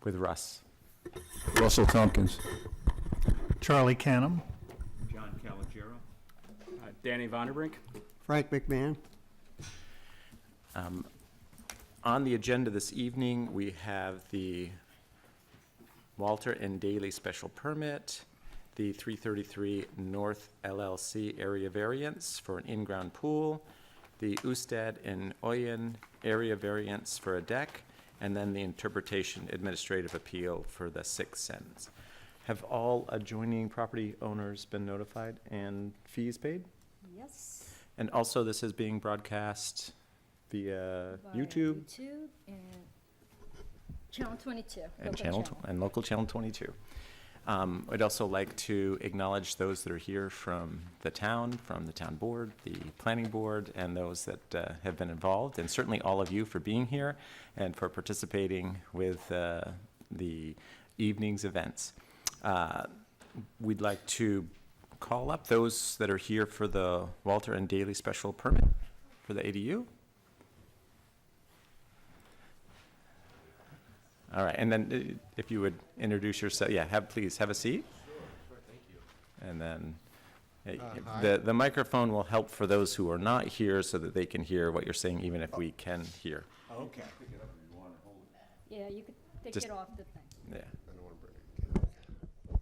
with Russ. Russell Tompkins. Charlie Canham. John Calogero. Danny Vonderbrink. Frank McMahon. On the agenda this evening, we have the Walter and Daly special permit, the 333 North LLC area variance for an in-ground pool, the Ustad and Oyen area variance for a deck, and then the interpretation administrative appeal for the 6th sentence. Have all adjoining property owners been notified and fees paid? Yes. And also, this is being broadcast via Via YouTube YouTube and Channel 22. and local channel 22. I'd also like to acknowledge those that are here from the town board, the planning board, and those that have been involved, and certainly all of you for being here and for participating with the evening's events. We'd like to call up those that are here for the Walter and Daly special permit for the ADU. All right, and then if you would introduce yourself, please have a seat. Sure, thank you. And then Hi. the microphone will help for those who are not here so that they can hear what you're saying, even if we can hear. Okay. Yeah, you could take Just- it off the thing. Yeah. I don't want to bring it. Okay.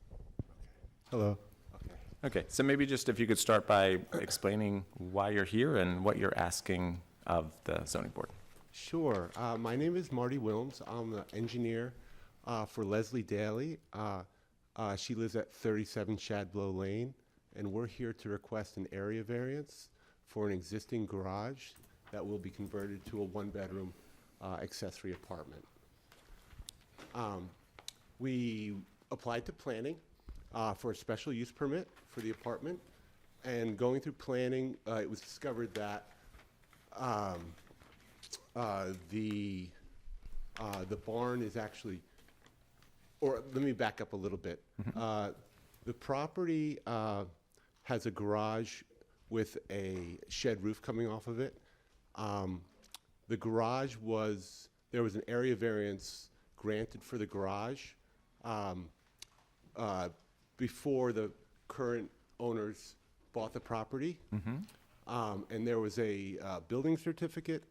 Hello. Okay. Okay, so maybe just if you could start by explaining why you're here and what you're asking of the zoning board. Sure. My name is Marty Wilms. I'm the engineer for Leslie Daly. She lives at 37 Shadblow Lane, and we're here to request an area variance for an existing garage that will be converted to a one-bedroom accessory apartment. We applied to planning for a special use permit for the apartment, and going through planning, it was discovered that the barn is actually, or let me back up a little bit. The property has a garage with a shed roof coming off of it. The garage there was an area variance granted for the garage before the current owners bought the property. And there was a building certificate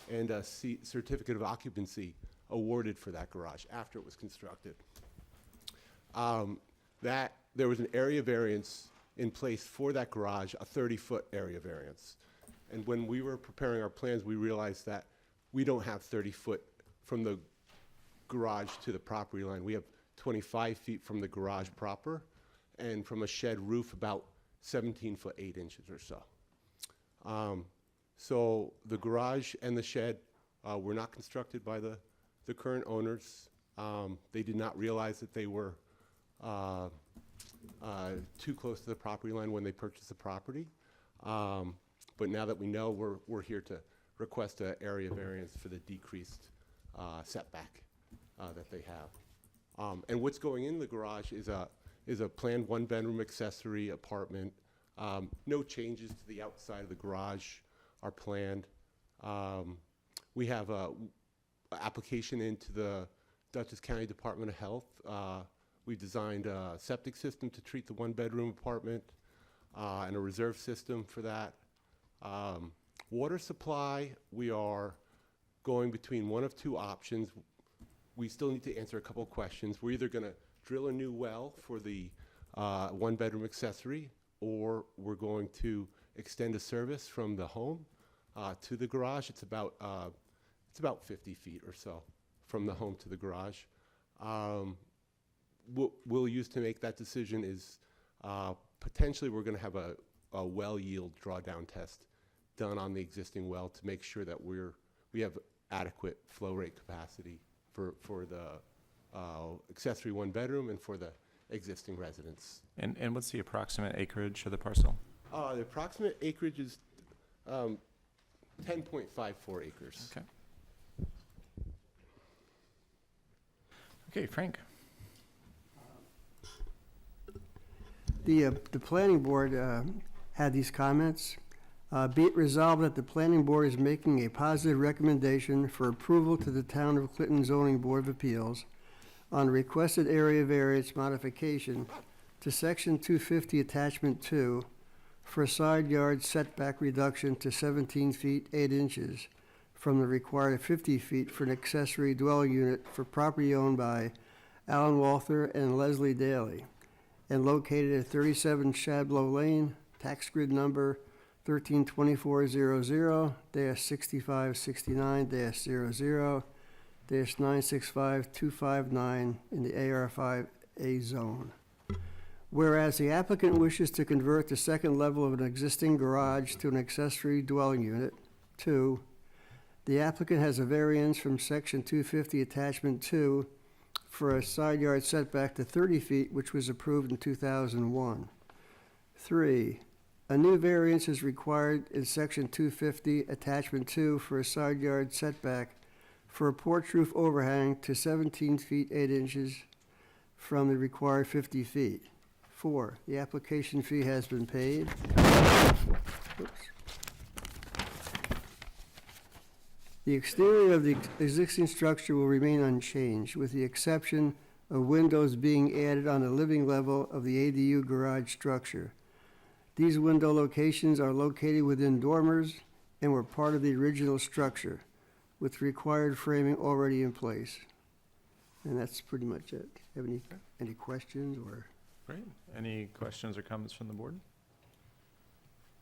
and a certificate of occupancy awarded for that garage after it was constructed. There was an area variance in place for that garage, a 30-foot area variance. And when we were preparing our plans, we realized that we don't have 30 foot from the garage to the property line. We have 25 feet from the garage proper, and from a shed roof about 17 foot 8 inches or so. So the garage and the shed were not constructed by the current owners. They did not realize that they were too close to the property line when they purchased the property. But now that we know, we're here to request an area variance for the decreased setback that they have. And what's going in the garage is a planned one-bedroom accessory apartment. No changes to the outside of the garage are planned. We have a application into the Dutchess County Department of Health. We designed a septic system to treat the one-bedroom apartment and a reserve system for that. Water supply, we are going between one of two options. We still need to answer a couple of questions. We're either going to drill a new well for the one-bedroom accessory, or we're going to extend a service from the home to the garage. It's about 50 feet or so from the home to the garage. What we'll use to make that decision is potentially we're going to have a well yield drawdown test done on the existing well to make sure that we have adequate flow rate capacity for the accessory one bedroom and for the existing residents. And what's the approximate acreage of the parcel? The approximate acreage is 10.54 acres. Okay. Okay, Frank. The planning board had these comments. Be it resolved that the planning board is making a positive recommendation for approval to the Town of Clinton Zoning Board of Appeals on requested area variance modification to section 250 attachment 2 for a side yard setback reduction to 17 feet 8 inches from the required 50 feet for an accessory dwelling unit for property owned by Alan Walther and Leslie Daly, and located at 37 Shadlow Lane, tax grid number 132400-6569-00-965259 in the AR5A zone. Whereas the applicant wishes to convert the second level of an existing garage to an accessory dwelling unit. 2, the applicant has a variance from section 250 attachment 2 for a side yard setback to 30 feet, which was approved in 2001. 3, a new variance is required in section 250 attachment 2 for a side yard setback for a porch roof overhang to 17 feet 8 inches from the required 50 feet. 4, the application fee has been paid. Oops. The exterior of the existing structure will remain unchanged, with the exception of windows being added on the living level of the ADU garage structure. These window locations are located within dormers and were part of the original structure, with required framing already in place. And that's pretty much it. Have any questions or? Great. Any questions or comments from the board?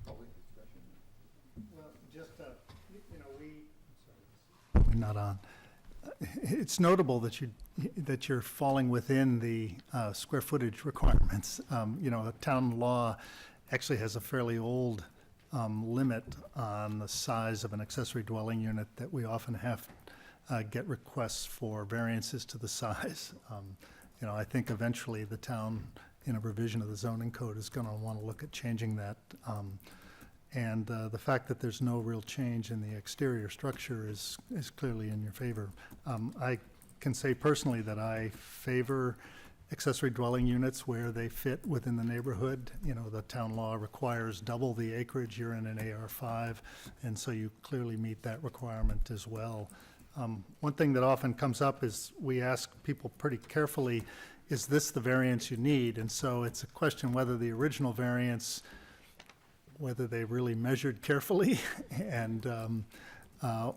Well, just, we're not on. It's notable that you're falling within the square footage requirements. The town law actually has a fairly old limit on the size of an accessory dwelling unit that we often have get requests for variances to the size. I think eventually the town, in a revision of the zoning code, is going to want to look at changing that. And the fact that there's no real change in the exterior structure is clearly in your favor. I can say personally that I favor accessory dwelling units where they fit within the neighborhood. The town law requires double the acreage. You're in an AR5, and so you clearly meet that requirement as well. One thing that often comes up is we ask people pretty carefully, is this the variance you need? And so it's a question whether the original variance, whether they really measured carefully and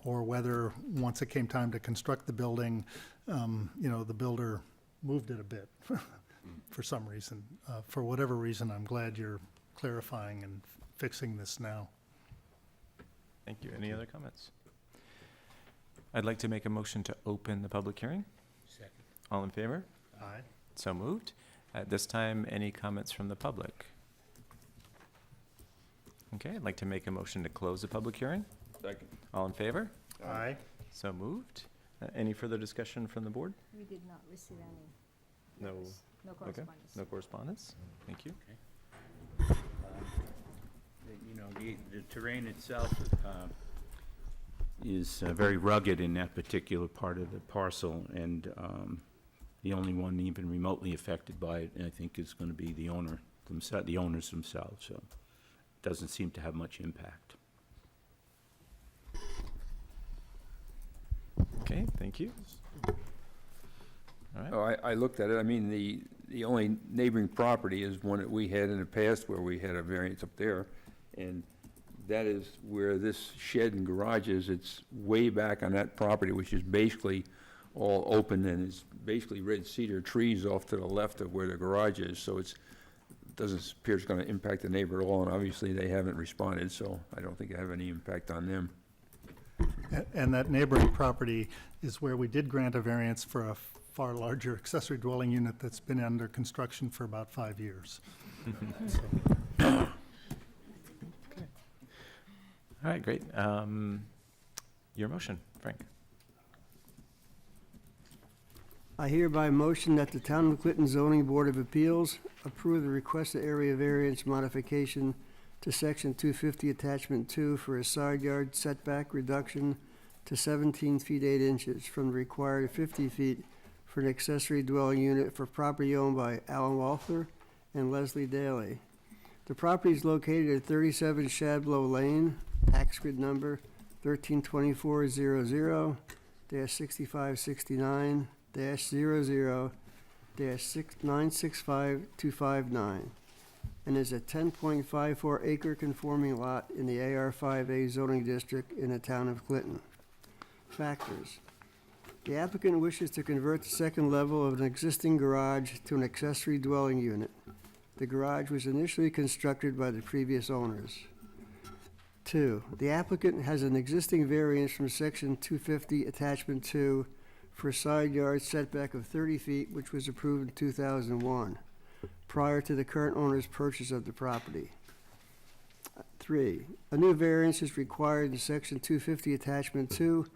or whether once it came time to construct the building, the builder moved it a bit for some reason. For whatever reason, I'm glad you're clarifying and fixing this now. Thank you. Any other comments? I'd like to make a motion to open the public hearing. Second. All in favor? Aye. So moved. At this time, any comments from the public? Okay, I'd like to make a motion to close the public hearing. Second. All in favor? Aye. So moved. Any further discussion from the board? We did not receive any. No. letters, No Okay, correspondence. no correspondence? Thank you. The terrain itself is very rugged in that particular part of the parcel, and the only one even remotely affected by it, I think, is going to be the owners themselves, so it doesn't seem to have much impact. Okay, thank you. All right. Oh, I looked at it. I mean, the only neighboring property is one that we had in the past where we had a variance up there. And that is where this shed and garage is. It's way back on that property, which is basically all open, and it's basically red cedar trees off to the left of where the garage is. So it doesn't appear it's going to impact the neighbor at all. And obviously they haven't responded, so I don't think it have any impact on them. And that neighboring property is where we did grant a variance for a far larger accessory dwelling unit that's been under construction for about 5 years. So, All right, great. Your motion, Frank. I hereby motion that the Town of Clinton Zoning Board of Appeals approve the requested area variance modification to section 250 attachment 2 for a side yard setback reduction to 17 feet 8 inches from the required 50 feet for an accessory dwelling unit for property owned by Alan Walther and Leslie Daly. The property is located at 37 Shadlow Lane, tax grid number 132400-6569 0-965-259, and is a 10.54 acre conforming lot in the AR5A zoning district in the town of Clinton. Factors. The applicant wishes to convert the second level of an existing garage to an accessory dwelling unit. The garage was initially constructed by the previous owners. 2, the applicant has an existing variance from section 250, attachment 2, for a side yard setback of 30 feet, which was approved in 2001, prior to the current owner's purchase of the property. 3, a new variance is required in section 250, attachment 2,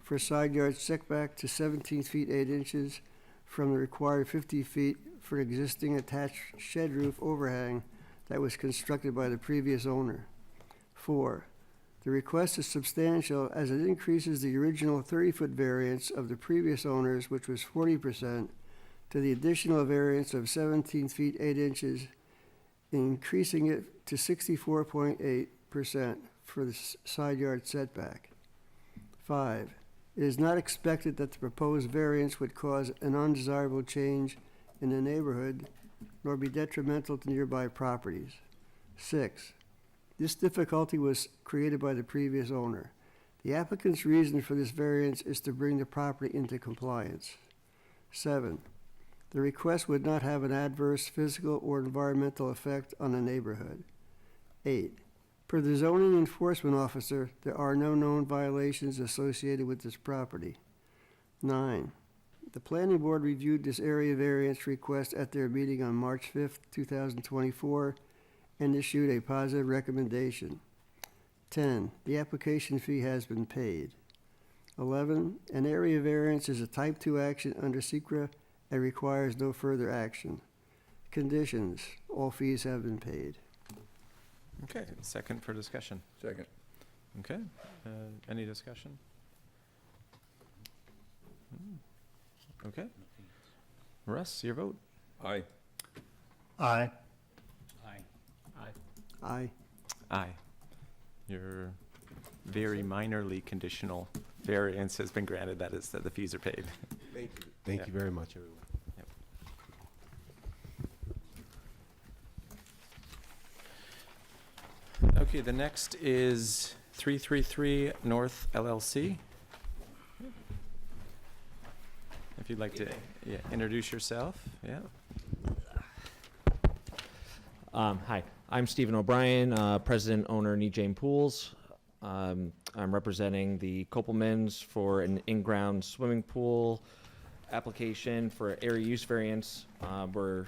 for a side yard setback to 17 feet 8 inches from the required 50 feet for an existing attached shed roof overhang that was constructed by the previous owner. 4, the request is substantial as it increases the original 30-foot variance of the previous owners, which was 40%, to the additional variance of 17 feet 8 inches, increasing it to 64.8% for the side yard setback. 5, it is not expected that the proposed variance would cause an undesirable change in the neighborhood, nor be detrimental to nearby properties. 6, this difficulty was created by the previous owner. The applicant's reason for this variance is to bring the property into compliance. 7, the request would not have an adverse physical or environmental effect on the neighborhood. 8, per the zoning enforcement officer, there are no known violations associated with this property. 9, the planning board reviewed this area variance request at their meeting on March 5th, 2024, and issued a positive recommendation. 10, the application fee has been paid. 11, an area variance is a type 2 action under SECRA and requires no further action. Conditions, all fees have been paid. Okay, second for discussion. Second. Okay, any discussion? Okay. Russ, your vote? Aye. Aye. Aye. Aye. Your very minorly conditional variance has been granted, that is, that the fees are paid. Thank you. Thank you very much, everyone. Okay, the next is 333 North LLC. If you'd like to introduce yourself, yeah. Hi, I'm Stephen O'Brien, president, owner, Knee Jane Pools. I'm representing the Kopelmans for an in-ground swimming pool application for area use variance, where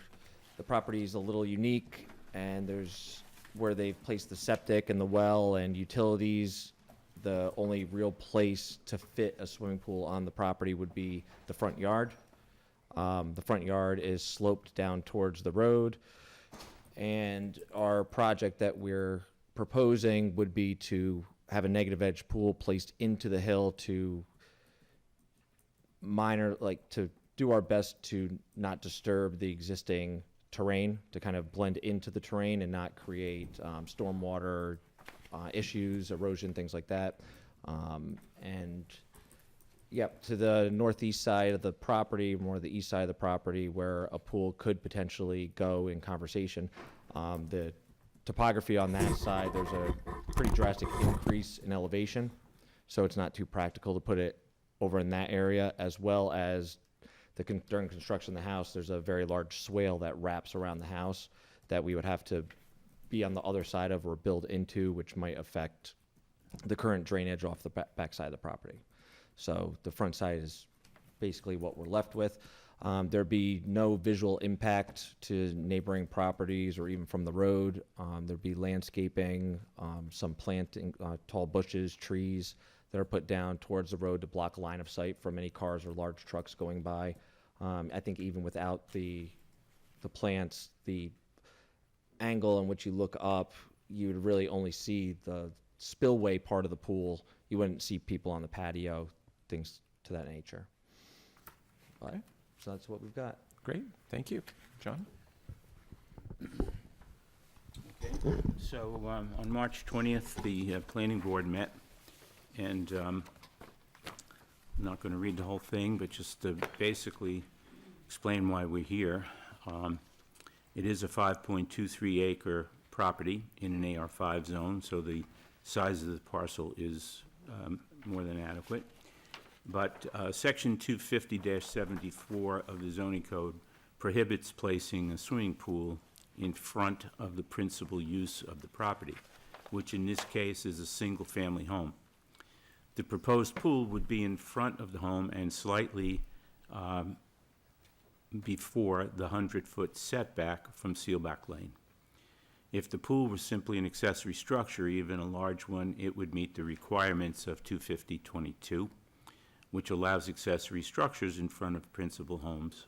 the property is a little unique, and there's where they've placed the septic and the well and utilities. The only real place to fit a swimming pool on the property would be the front yard. The front yard is sloped down towards the road. And our project that we're proposing would be to have a negative edge pool placed into the hill to to do our best to not disturb the existing terrain, to kind of blend into the terrain and not create stormwater issues, erosion, things like that. To the northeast side of the property, more the east side of the property, where a pool could potentially go in conversation. The topography on that side, there's a pretty drastic increase in elevation, so it's not too practical to put it over in that area, as well as during construction of the house, there's a very large swale that wraps around the house that we would have to be on the other side of or build into, which might affect the current drainage off the back side of the property. So the front side is basically what we're left with. There'd be no visual impact to neighboring properties or even from the road. There'd be landscaping, some planting, tall bushes, trees that are put down towards the road to block line of sight from any cars or large trucks going by. I think even without the plants, the angle in which you look up, you would really only see the spillway part of the pool. You wouldn't see people on the patio, things to that nature. But, so that's what we've got. Great, thank you. John? So on March 20th, the planning board met, and I'm not going to read the whole thing, but just to basically explain why we're here. It is a 5.23 acre property in an AR5 zone, so the size of the parcel is more than adequate. But Section 250-74 of the zoning code prohibits placing a swimming pool in front of the principal use of the property, which in this case is a single-family home. The proposed pool would be in front of the home and slightly before the 100-foot setback from Sealback Lane. If the pool were simply an accessory structure, even a large one, it would meet the requirements of 250-22, which allows accessory structures in front of principal homes.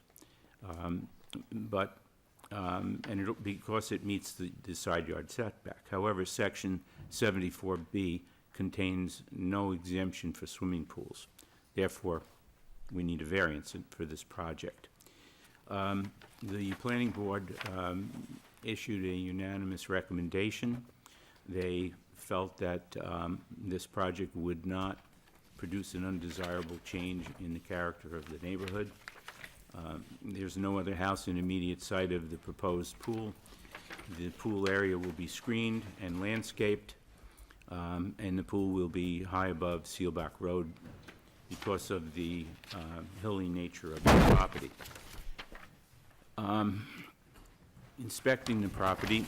Because it meets the side yard setback. However, Section 74B contains no exemption for swimming pools. Therefore, we need a variance for this project. The planning board issued a unanimous recommendation. They felt that this project would not produce an undesirable change in the character of the neighborhood. There's no other house in immediate sight of the proposed pool. The pool area will be screened and landscaped, and the pool will be high above Sealback Road because of the hilly nature of the property. Inspecting the property,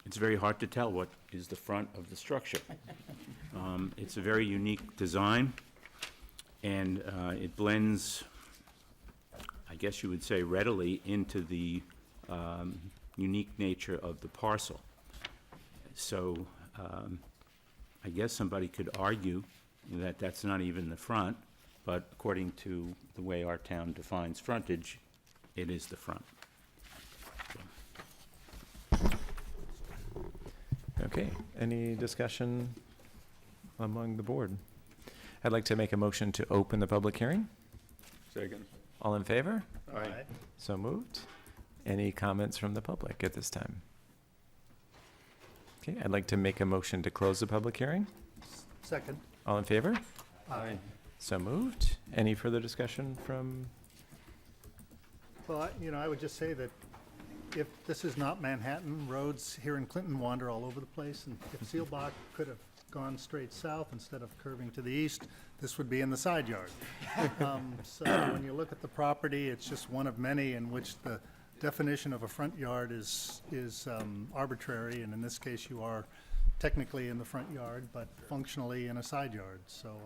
it's very hard to tell what is the front of the structure. It's a very unique design, and it blends, I guess you would say, readily into the unique nature of the parcel. So I guess somebody could argue that that's not even the front, but according to the way our town defines frontage, it is the front. Okay, any discussion among the board? I'd like to make a motion to open the public hearing. Second. All in favor? Aye. So moved. Any comments from the public at this time? Okay, I'd like to make a motion to close the public hearing. Second. All in favor? Aye. So moved. Any further discussion from, Well, I would just say that if this is not Manhattan, roads here in Clinton wander all over the place, and if Sealbach could have gone straight south instead of curving to the east, this would be in the side yard. So when you look at the property, it's just one of many in which the definition of a front yard is arbitrary, and in this case, you are technically in the front yard, but functionally in a side yard. So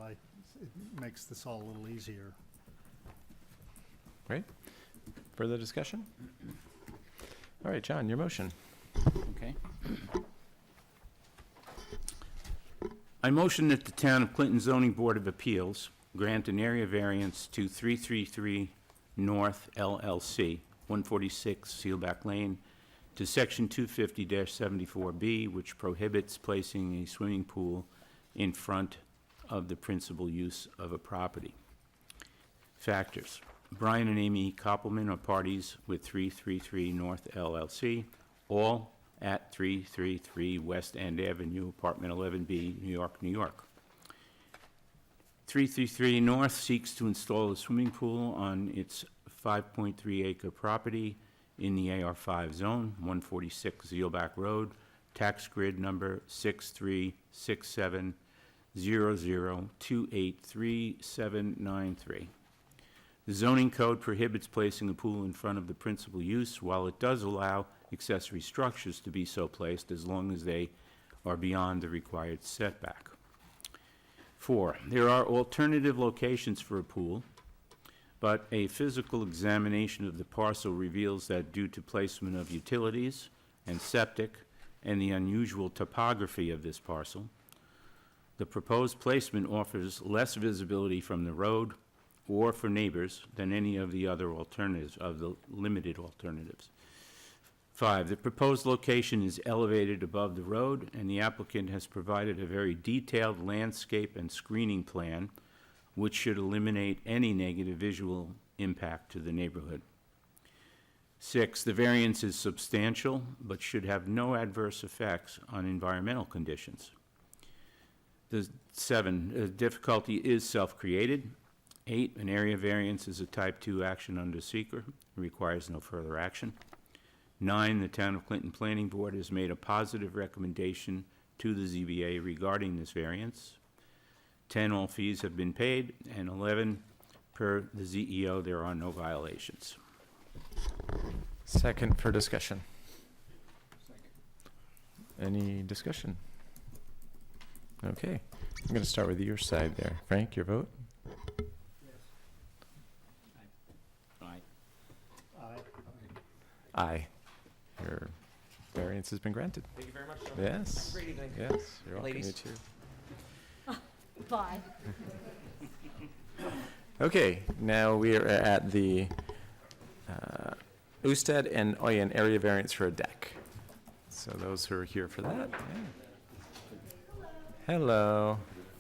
it makes this all a little easier. right? Further discussion? All right, John, your motion. Okay. I motion that the Town of Clinton Zoning Board of Appeals grant an area variance to 333 North LLC, 146 Sealback Lane, to Section 250-74B, which prohibits placing a swimming pool in front of the principal use of a property. Factors: Brian and Amy Koppelman are parties with 333 North LLC, all at 333 West End Avenue, Apartment 11B, New York, New York. 333 North seeks to install a swimming pool on its 5.3-acre property in the AR5 zone, 146 Zeelbach Road, tax grid number 636700283793. The zoning code prohibits placing a pool in front of the principal use, while it does allow accessory structures to be so placed as long as they are beyond the required setback. 4, there are alternative locations for a pool, but a physical examination of the parcel reveals that due to placement of utilities and septic and the unusual topography of this parcel, the proposed placement offers less visibility from the road or for neighbors than any of the other alternatives, of the limited alternatives. 5, the proposed location is elevated above the road, and the applicant has provided a very detailed landscape and screening plan, which should eliminate any negative visual impact to the neighborhood. 6, the variance is substantial, but should have no adverse effects on environmental conditions. The 7, difficulty is self-created. 8, an area variance is a type 2 action under seeker, requires no further action. 9, the Town of Clinton Planning Board has made a positive recommendation to the ZBA regarding this variance. 10, all fees have been paid, and 11, per the ZEO, there are no violations. Second for discussion. Any discussion? Okay, I'm going to start with your side there. Frank, your vote? Aye. Your variance has been granted. Thank you very much. Yes. Great evening. Yes, you're welcome. Ladies. You too. Bye. Okay, now we are at the Usted and Oyen area variance for a deck. So those who are here for that. Yeah. Hello.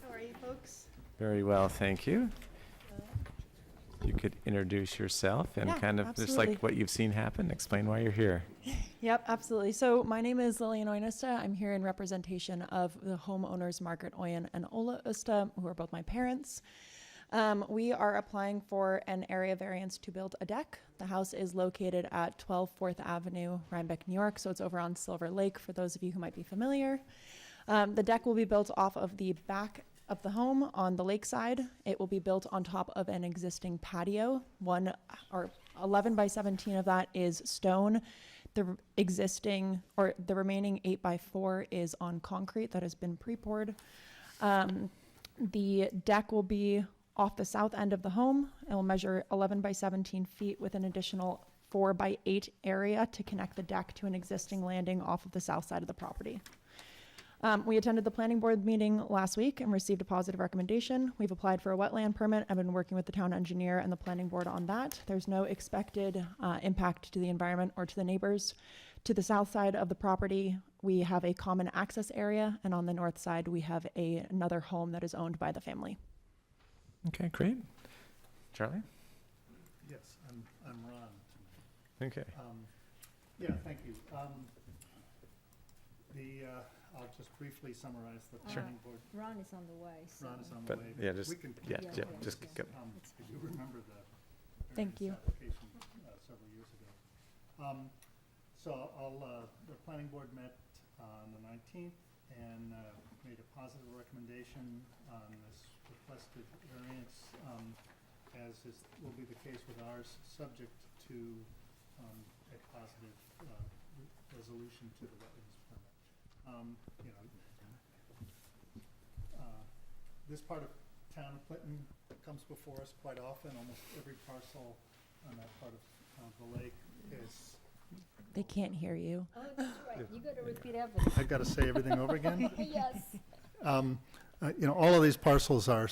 How are you, folks? Very well, thank you. You could introduce yourself and Yeah, kind of just absolutely. like what you've seen happen, explain why you're here. Yep, absolutely. So my name is Lillian Oinista. I'm here in representation of the homeowners Margaret Oyen and Ola Usta, who are both my parents. We are applying for an area variance to build a deck. The house is located at 12 4th Avenue, Rhinebeck, New York, so it's over on Silver Lake for those of you who might be familiar. The deck will be built off of the back of the home on the lakeside. It will be built on top of an existing patio. 11 by 17 of that is stone. The remaining 8 by 4 is on concrete that has been pre-poured. The deck will be off the south end of the home. It will measure 11 by 17 feet with an additional 4 by 8 area to connect the deck to an existing landing off of the south side of the property. We attended the planning board meeting last week and received a positive recommendation. We've applied for a wetland permit. I've been working with the town engineer and the planning board on that. There's no expected impact to the environment or to the neighbors. To the south side of the property, we have a common access area, and on the north side, we have another home that is owned by the family. Okay, great. Charlie? Yes, I'm Ron. Okay. Yeah, thank you. I'll just briefly summarize the planning board. Ron is on the way, so. Ron is on the But, way. yeah, just- We can- Yeah, Yeah, yeah, yeah, just yeah. go. I do remember the Thank variance you. application several years ago. The planning board met on the 19th and made a positive recommendation on this requested variance, will be the case with ours, subject to a positive resolution to the wetlands permit. This part of town of Clinton comes before us quite often. Almost every parcel on that part of the lake is. They can't hear you. Oh, that's right. You gotta repeat everything. I've got to say everything over again. Yes. All of these parcels are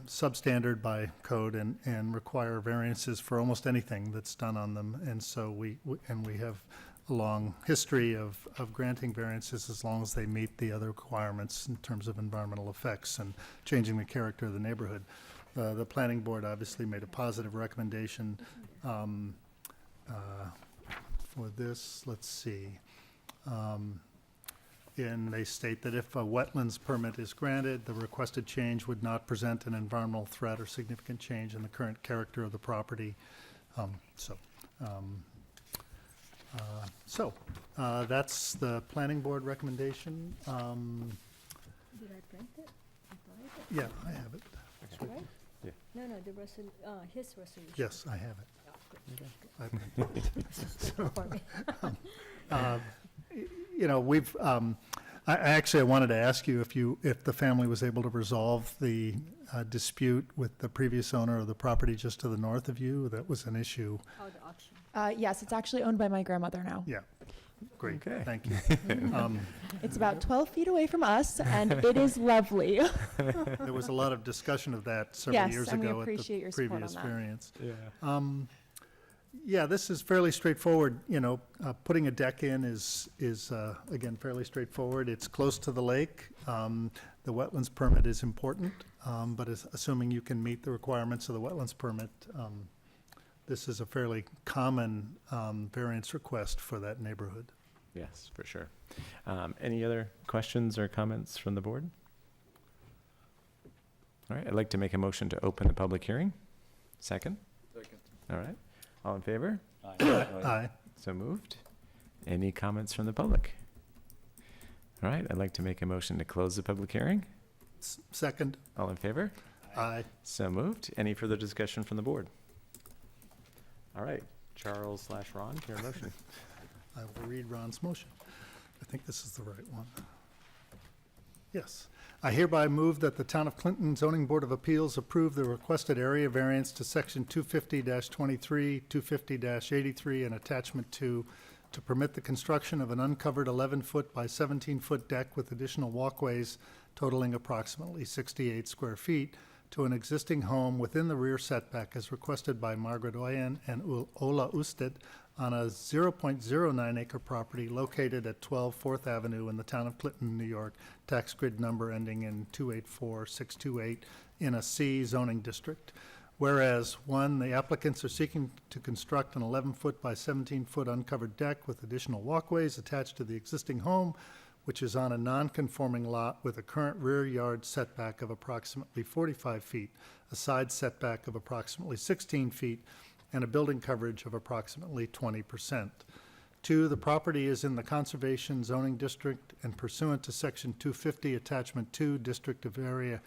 substandard by code and require variances for almost anything that's done on them. And so we have a long history of granting variances as long as they meet the other requirements in terms of environmental effects and changing the character of the neighborhood. The planning board obviously made a positive recommendation for this. Let's see. And they state that if a wetlands permit is granted, the requested change would not present an environmental threat or significant change in the current character of the property. That's the planning board recommendation. Did I print it? I thought I did. Yeah, I have it. Right? Yeah. No, his resolution. Yes, I have Oh, good. it. For me. I wanted to ask you if the family was able to resolve the dispute with the previous owner of the property just to the north of you. That was an issue. Oh, the auction. Yes, it's actually owned by my grandmother now. Yeah, great, Okay. thank you. It's about 12 feet away from us, and it is lovely. There was a lot of discussion of that several Yes, years and we ago at appreciate the your support on previous that. variance. Yeah. Yeah, this is fairly straightforward, putting a deck in is again, fairly straightforward. It's close to the lake. The wetlands permit is important, but assuming you can meet the requirements of the wetlands permit, this is a fairly common variance request for that neighborhood. Yes, for sure. Any other questions or comments from the board? All right, I'd like to make a motion to open the public hearing. Second? Second. All right, all in favor? Aye. So moved. Any comments from the public? All right, I'd like to make a motion to close the public hearing. Second? All in favor? Aye. So moved. Any further discussion from the board? All right, Charles/Ron, your motion. I will read Ron's motion. I think this is the right one. Yes. I hereby move that the Town of Clinton Zoning Board of Appeals approve the requested area variance to Section 250-23, 250-83, and Attachment 2 to permit the construction of an uncovered 11-foot by 17-foot deck with additional walkways totaling approximately 68 square feet to an existing home within the rear setback as requested by Margaret Oyen and Ola Usted on a 0.09 acre property located at 12 4th Avenue in the town of Clinton, New York, tax grid number ending in 284628 in a C zoning district. Whereas, 1, the applicants are seeking to construct an 11-foot by 17-foot uncovered deck with additional walkways attached to the existing home, which is on a non-conforming lot with a current rear yard setback of approximately 45 feet, a side setback of approximately 16 feet, and a building coverage of approximately 20%. 2, the property is in the Conservation Zoning District and pursuant to Section 250, Attachment 2, District of Area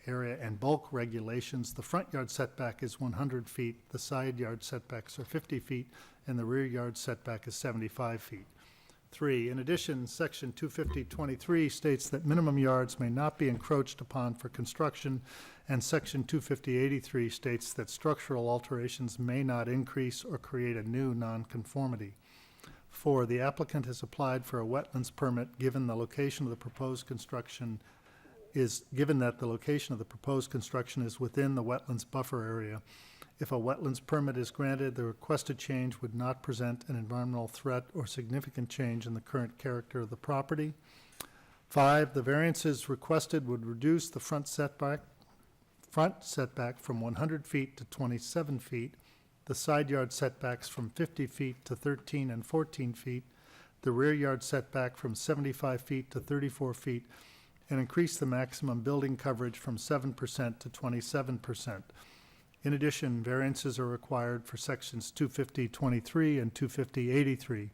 and bulk regulations, the front yard setback is 100 feet, the side yard setbacks are 50 feet, and the rear yard setback is 75 feet. 3, in addition, Section 250-23 states that minimum yards may not be encroached upon for construction, and Section 250-83 states that structural alterations may not increase or create a new nonconformity. 4, the applicant has applied for a wetlands permit given that the location of the proposed construction is within the wetlands buffer area. If a wetlands permit is granted, the requested change would not present an environmental threat or significant change in the current character of the property. 5, the variances requested would reduce the front setback from 100 feet to 27 feet, the side yard setbacks from 50 feet to 13 and 14 feet, the rear yard setback from 75 feet to 34 feet, and increase the maximum building coverage from 7% to 27%. In addition, variances are required for Sections 250-23 and 250-83.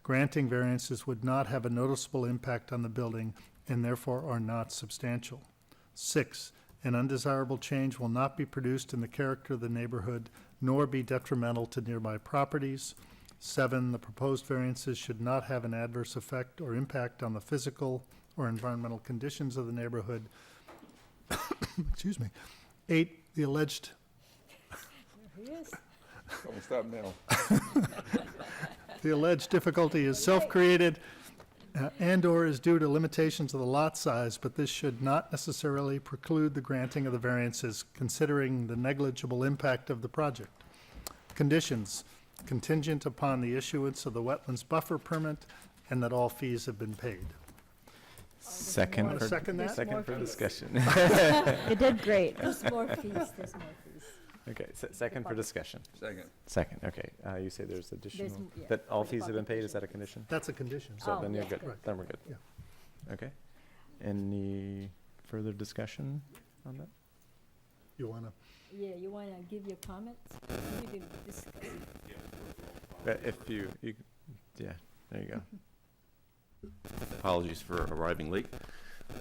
Granting variances would not have a noticeable impact on the building and therefore are not substantial. 6, an undesirable change will not be produced in the character of the neighborhood nor be detrimental to nearby properties. 7, the proposed variances should not have an adverse effect or impact on the physical or environmental conditions of the neighborhood. Excuse me. 8, the alleged Don't stop now. The alleged difficulty is self-created and/or is due to limitations of the lot size, but this should not necessarily preclude the granting of the variances, considering the negligible impact of the project. Conditions, contingent upon the issuance of the wetlands buffer permit and that all fees have been paid. Second Wanna for, second that? second for discussion. You did great. There's more fees, there's more fees. Okay, second for discussion. Second. Second, okay. You say there's additional, yeah, that all for the fees have been paid, is that a public condition? That's a condition. So Oh, then you're yeah. good, Right. then we're good. Yeah. Okay. Any further discussion on that? You want to? Yeah, you want to give your comments? You can discuss. If you, yeah, there you go. Apologies for arriving late.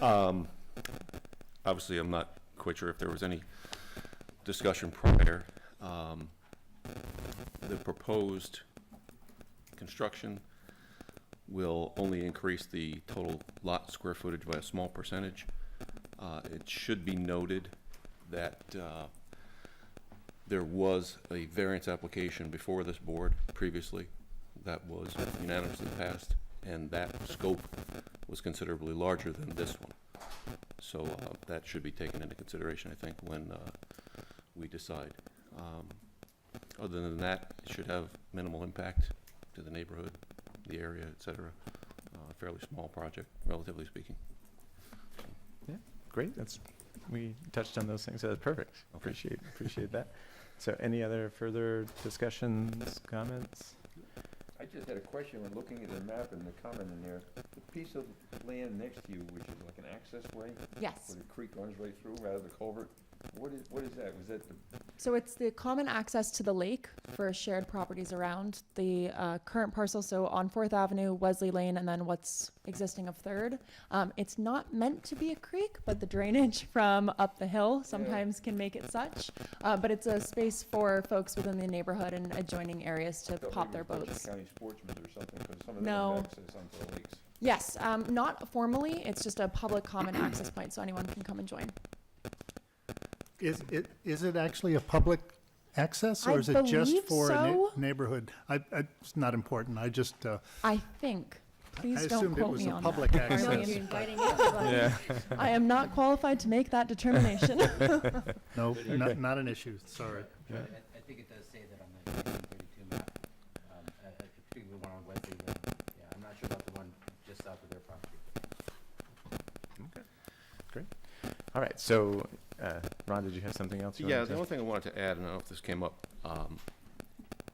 Obviously, I'm not quite sure if there was any discussion prior. The proposed construction will only increase the total lot square footage by a small percentage. It should be noted that there was a variance application before this board previously that was unanimously passed, and that scope was considerably larger than this one. So that should be taken into consideration, I think, when we decide. Other than that, it should have minimal impact to the neighborhood, the area, et cetera. Fairly small project, relatively speaking. Yeah, great, we touched on those things, so that's perfect. Okay. Appreciate that. So any other further discussions, comments? I just had a question when looking at the map and the comment in there. The piece of land next to you, which is like an access way, Yes. where the creek runs right through, rather than the culvert, what is that? Was that the, So it's the common access to the lake for shared properties around the current parcel. So on 4th Avenue, Wesley Lane, and then what's existing of 3rd. It's not meant to be a creek, but the drainage from up the hill sometimes can make it such. But it's a space for folks within the neighborhood and adjoining areas to thought pop maybe their it was boats. County sportsmen or something, because some of them No. have access onto the lakes. Yes, not formally. It's just a public common access point, so anyone can come and join. Is it actually a public access, I or is it just believe for a so. neighborhood? It's not important, I just, I think. Please I don't assumed it quote was me a on public that. access. You're inviting everybody. Yeah. I am not qualified to make that determination. No, not an issue, sorry. I think it does say that on the 1932 map, particularly the one on Wesley Lane. Yeah, I'm not sure about the one just south of their property. Okay, great. All right, so, Ron, did you have something else? you Yeah, wanted the to- only thing I wanted to add, and I don't know if this came up,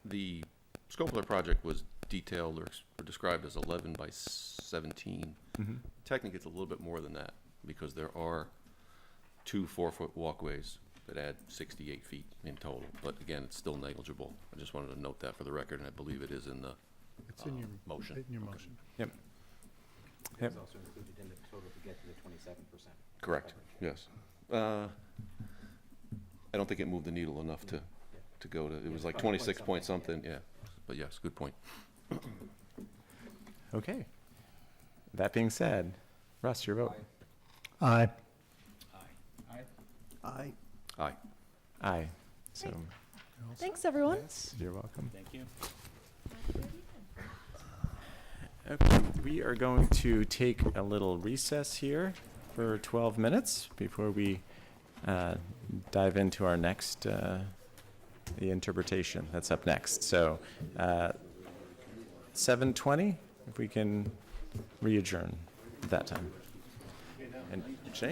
the scope of the project was detailed or described as 11 by 17. Mhm. Technically, it's a little bit more than that, because there are 2 4-foot walkways that add 68 feet in total. But again, it's still negligible. I just wanted to note that for the record, and I believe it is in the It's in your, motion. in your motion. Yep. It was also included in the total to get to the 27%. Correct, yes. I don't think it moved the needle enough to go to, it was like 26 point something, yeah. But yes, good point. Okay. That being said, Russ, your vote. Aye. Aye. Aye. Aye. So, Thanks, everyone. yes, you're welcome. Thank you. Okay, we are going to take a little recess here for 12 minutes before we dive into our next, the interpretation that's up next. So, 7:20, if we can re-adjourn at that time. And Shane?